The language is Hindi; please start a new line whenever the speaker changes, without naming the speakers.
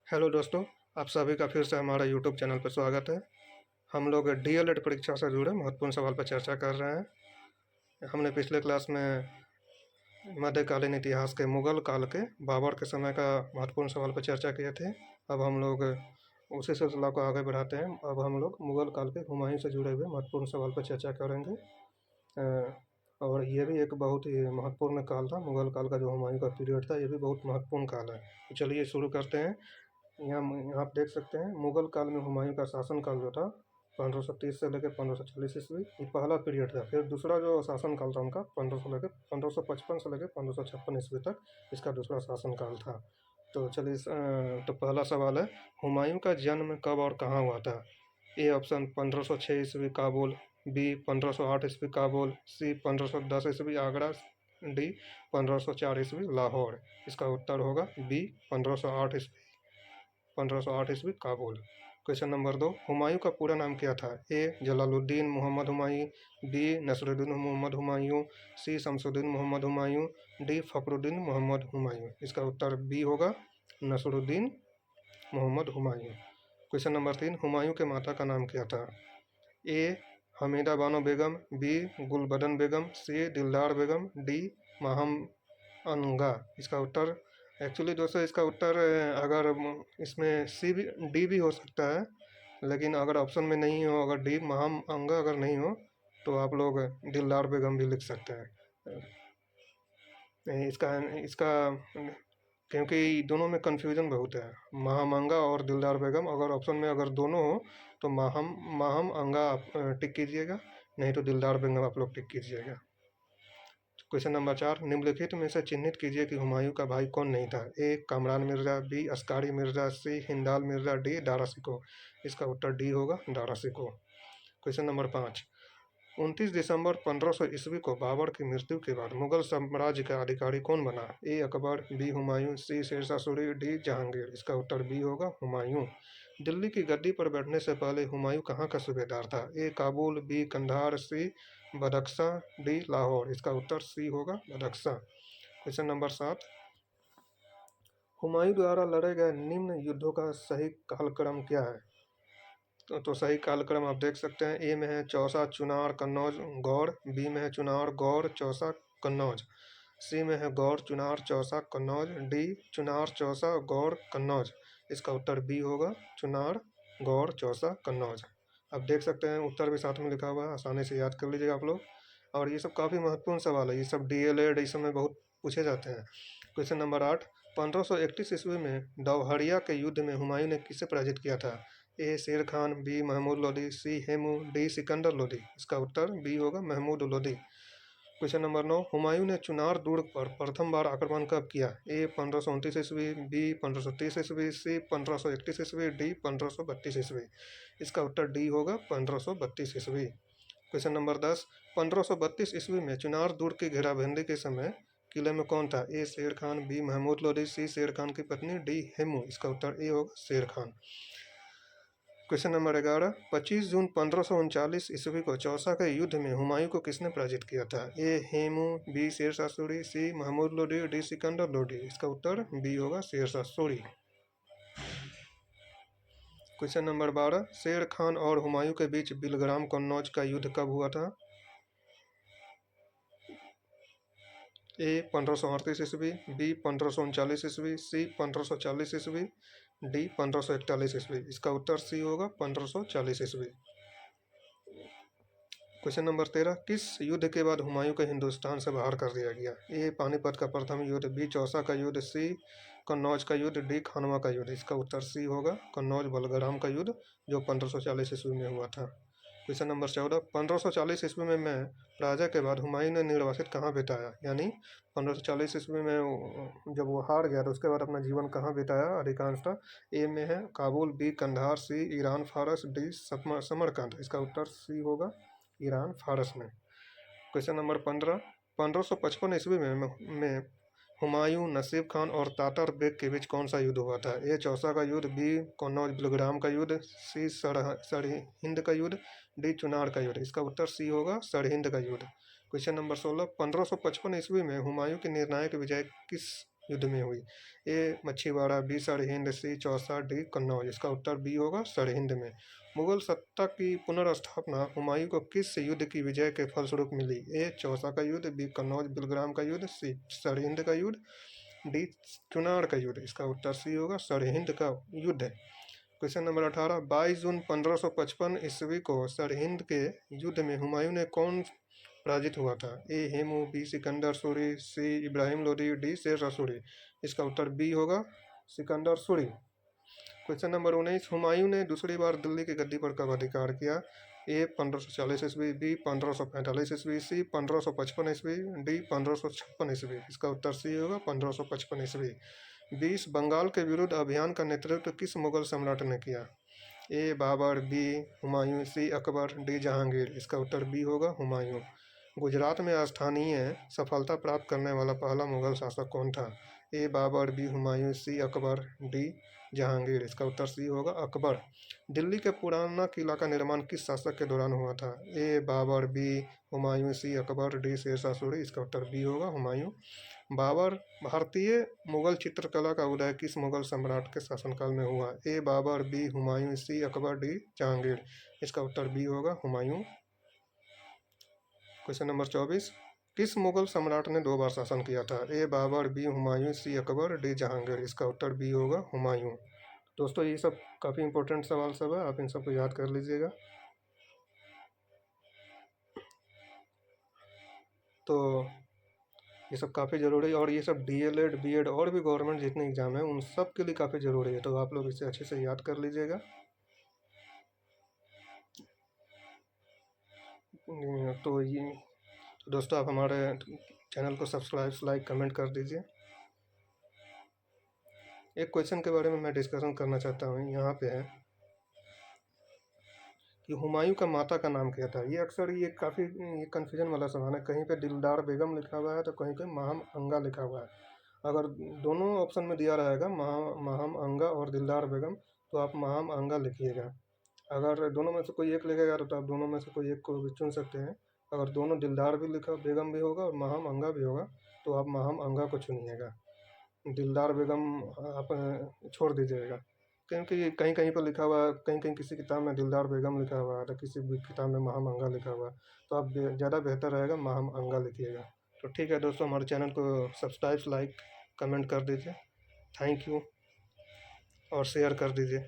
हेलो दोस्तों, आप सभी का फिर से हमारा यूट्यूब चैनल पर स्वागत है। हम लोग डीएलएड परीक्षा से जुड़े महत्वपूर्ण सवाल पर चर्चा कर रहे हैं। हमने पिछले क्लास में मध्यकालीन इतिहास के मुगल काल के बाबर के समय का महत्वपूर्ण सवाल पर चर्चा किए थे। अब हम लोग उसी सिलसिला को आगे बढ़ाते हैं। अब हम लोग मुगल काल के हुमायूं से जुड़े हुए महत्वपूर्ण सवाल पर चर्चा करेंगे। और ये भी एक बहुत ही महत्वपूर्ण काल था। मुगल काल का जो हुमायूं का पीरियड था, ये भी बहुत महत्वपूर्ण काल है। तो चलिए शुरू करते हैं। यहाँ आप देख सकते हैं, मुगल काल में हुमायूं का शासनकाल जो था 1530 से लेकर 1540 ईस्वी, ये पहला पीरियड था। फिर दूसरा जो शासनकाल था उनका 1555 से लेकर 1556 ईस्वी तक इसका दूसरा शासनकाल था। तो चलिए तो पहला सवाल है, हुमायूं का जन्म कब और कहाँ हुआ था? ए ऑप्शन 1506 ईस्वी काबुल, बी 1508 ईस्वी काबुल, सी 1510 ईस्वी आगरा, डी 1504 ईस्वी लाहौर। इसका उत्तर होगा बी 1508 ईस्वी 1508 ईस्वी काबुल। क्वेश्चन नंबर 2, हुमायूं का पूरा नाम क्या था? ए जलालुद्दीन मोहम्मद हुमायूं, बी नसरुद्दीन मोहम्मद हुमायूं, सी शमसुद्दीन मोहम्मद हुमायूं, डी फखरुद्दीन मोहम्मद हुमायूं। इसका उत्तर बी होगा नसरुद्दीन मोहम्मद हुमायूं। क्वेश्चन नंबर 3, हुमायूं के माता का नाम क्या था? ए हमीदा बानो बेगम, बी गुलबदन बेगम, सी दिलदार बेगम, डी माहम अनगा। इसका उत्तर एक्चुअली दोस्तों, इसका उत्तर अगर इसमें सी भी डी भी हो सकता है, लेकिन अगर ऑप्शन में नहीं हो, अगर डी माहम अंगा अगर नहीं हो, तो आप लोग दिलदार बेगम भी लिख सकते हैं। इसका इसका क्योंकि दोनों में कन्फ्यूजन बहुत है, महामंगा और दिलदार बेगम। अगर ऑप्शन में अगर दोनों हो तो माहम माहम अंगा आप टिक कीजिएगा, नहीं तो दिलदार बेगम आप लोग टिक कीजिएगा। क्वेश्चन नंबर 4, निम्नलिखित में से चिन्हित कीजिए कि हुमायूं का भाई कौन नहीं था? ए कामरान मिर्जा, बी अस्कारी मिर्जा, सी हिंदाल मिर्जा, डी दारा शिकोह। इसका उत्तर डी होगा दारा शिकोह। क्वेश्चन नंबर 5, 29 दिसंबर 1500 ईस्वी को बाबर की मृत्यु के बाद मुगल साम्राज्य का अधिकारी कौन बना? ए अकबर, बी हुमायूं, सी शेरशाह सूरी, डी जहांगीर। इसका उत्तर बी होगा हुमायूं। दिल्ली की गद्दी पर बैठने से पहले हुमायूं कहाँ का सूबेदार था? ए काबुल, बी कंधार, सी बदख्शां, डी लाहौर। इसका उत्तर सी होगा बदख्शां। क्वेश्चन नंबर 7, हुमायूं द्वारा लड़े गए निम्न युद्धों का सही कालक्रम क्या है? तो सही कालक्रम आप देख सकते हैं। ए में है चौसा, चुनार, कन्नौज, गौर, बी में है चुनार, गौर, चौसा, कन्नौज, सी में है गौर, चुनार, चौसा, कन्नौज, डी चुनार, चौसा, गौर, कन्नौज। इसका उत्तर बी होगा चुनार, गौर, चौसा, कन्नौज। अब देख सकते हैं उत्तर भी साथ में लिखा हुआ है, आसानी से याद कर लीजिएगा आप लोग। और ये सब काफ़ी महत्वपूर्ण सवाल है, ये सब डीएलएड इस समय बहुत पूछे जाते हैं। क्वेश्चन नंबर 8, 1531 ईस्वी में दौहरिया के युद्ध में हुमायूं ने किसे पराजित किया था? ए शेर खान, बी महमूद लोदी, सी हेमू, डी सिकंदर लोदी। इसका उत्तर बी होगा महमूद लोदी। क्वेश्चन नंबर 9, हुमायूं ने चुनार दुर्ग पर प्रथम बार आक्रमण कब किया? ए 1529 ईस्वी, बी 1530 ईस्वी, सी 1531 ईस्वी, डी 1532 ईस्वी। इसका उत्तर डी होगा 1532 ईस्वी। क्वेश्चन नंबर 10, 1532 ईस्वी में चुनार दुर्ग की घेराबंदी के समय किले में कौन था? ए शेर खान, बी महमूद लोदी, सी शेर खान की पत्नी, डी हेमू। इसका उत्तर ए होगा शेर खान। क्वेश्चन नंबर 11, 25 जून 1539 ईस्वी को चौसा के युद्ध में हुमायूं को किसने पराजित किया था? ए हेमू, बी शेरशाह सूरी, सी महमूद लोदी, डी सिकंदर लोदी। इसका उत्तर बी होगा शेरशाह सूरी। क्वेश्चन नंबर 12, शेर खान और हुमायूं के बीच बिलग्राम कन्नौज का युद्ध कब हुआ था? ए 1538 ईस्वी, बी 1539 ईस्वी, सी 1540 ईस्वी, डी 1541 ईस्वी। इसका उत्तर सी होगा 1540 ईस्वी। क्वेश्चन नंबर 13, किस युद्ध के बाद हुमायूं को हिंदुस्तान से बाहर कर दिया गया? ए पानीपत का प्रथम युद्ध, बी चौसा का युद्ध, सी कन्नौज का युद्ध, डी खानवा का युद्ध। इसका उत्तर सी होगा कन्नौज बलगराम का युद्ध, जो 1540 ईस्वी में हुआ था। क्वेश्चन नंबर 14, 1540 ईस्वी में पराजय के बाद हुमायूं ने निर्वासित कहाँ बिताया? यानी 1540 ईस्वी में जब वो हार गया तो उसके बाद अपना जीवन कहाँ बिताया अधिकांशतः? ए में है काबुल, बी कंधार, सी ईरान फारस, डी समरकंद। इसका उत्तर सी होगा ईरान फारस में। क्वेश्चन नंबर 15, 1555 ईस्वी में हुमायूं, नसीब खान और तातर बेग के बीच कौन सा युद्ध हुआ था? ए चौसा का युद्ध, बी कन्नौज बिलग्राम का युद्ध, सी सरहिंद का युद्ध, डी चुनार का युद्ध। इसका उत्तर सी होगा सरहिंद का युद्ध। क्वेश्चन नंबर 16, 1555 ईस्वी में हुमायूं की निर्णायक विजय किस युद्ध में हुई? ए मच्छीवाड़ा, बी सरहिंद, सी चौसा, डी कन्नौज। इसका उत्तर बी होगा, सरहिंद में। मुगल सत्ता की पुनर्स्थापना हुमायूं को किस युद्ध की विजय के फलस्वरूप मिली? ए चौसा का युद्ध, बी कन्नौज बिलग्राम का युद्ध, सी सरहिंद का युद्ध, डी चुनार का युद्ध। इसका उत्तर सी होगा, सरहिंद का युद्ध। क्वेश्चन नंबर 18, 22 जून 1555 ईस्वी को सरहिंद के युद्ध में हुमायूं ने कौन पराजित हुआ था? ए हेमू, बी सिकंदर सूरी, सी इब्राहिम लोदी, डी शेरशाह सूरी। इसका उत्तर बी होगा, सिकंदर सूरी। क्वेश्चन नंबर 19, हुमायूं ने दूसरी बार दिल्ली की गद्दी पर कब अधिकार किया? ए 1540 ईस्वी, बी 1545 ईस्वी, सी 1555 ईस्वी, डी 1556 ईस्वी। इसका उत्तर सी होगा, 1555 ईस्वी। 20, बंगाल के विरुद्ध अभियान का नेतृत्व किस मुगल सम्राट ने किया? ए बाबर, बी हुमायूं, सी अकबर, डी जहांगीर। इसका उत्तर बी होगा, हुमायूं। गुजरात में स्थानीय सफलता प्राप्त करने वाला पहला मुगल शासक कौन था? ए बाबर, बी हुमायूं, सी अकबर, डी जहांगीर। इसका उत्तर सी होगा, अकबर। दिल्ली के पुराना किला का निर्माण किस शासक के दौरान हुआ था? ए बाबर, बी हुमायूं, सी अकबर, डी शेरशाह सूरी। इसका उत्तर बी होगा, हुमायूं। बाबर, भारतीय मुगल चित्रकला का उदय किस मुगल सम्राट के शासनकाल में हुआ? ए बाबर, बी हुमायूं, सी अकबर, डी जहांगीर। इसका उत्तर बी होगा, हुमायूं। क्वेश्चन नंबर 24, किस मुगल सम्राट ने 2 बार शासन किया था? ए बाबर, बी हुमायूं, सी अकबर, डी जहांगीर। इसका उत्तर बी होगा, हुमायूं। दोस्तों ये सब काफ़ी इंपॉर्टेंट सवाल सब है, आप इन सबको याद कर लीजिएगा। तो ये सब काफ़ी ज़रूरी है, और ये सब डीएलएड, बीएड और भी गवर्नमेंट जितने एग्ज़ाम है उन सब के लिए काफ़ी ज़रूरी है, तो आप लोग इसे अच्छे से याद कर लीजिएगा। तो ये तो दोस्तों आप हमारे चैनल को सब्सक्राइब, लाइक, कमेंट कर दीजिए। एक क्वेश्चन के बारे में मैं डिस्कशन करना चाहता हूँ, यहाँ पे है कि हुमायूं का माता का नाम क्या था? ये अक्सर ये काफ़ी ये कन्फ्यूजन वाला सवाल है, कहीं पे दिलदार बेगम लिखा हुआ है तो कहीं पे महम अंगा लिखा हुआ है। अगर दोनों ऑप्शन में दिया रहेगा महम अंगा और दिलदार बेगम, तो आप महम अंगा लिखिएगा। अगर दोनों में से कोई एक लिखेगा तो आप दोनों में से कोई एक को भी चुन सकते हैं। अगर दोनों दिलदार भी लिखा बेगम भी होगा और महम अंगा भी होगा तो आप महम अंगा को चुनिएगा, दिलदार बेगम आप छोड़ दीजिएगा। क्योंकि कहीं कहीं पर लिखा हुआ है, कहीं कहीं किसी किताब में दिलदार बेगम लिखा हुआ है तो किसी भी किताब में महम अंगा लिखा हुआ है, तो आप ज़्यादा बेहतर रहेगा महम अंगा लिखिएगा। तो ठीक है दोस्तों, हमारे चैनल को सब्सक्राइब, लाइक, कमेंट कर दीजिए। थैंक यू, और शेयर कर दीजिए।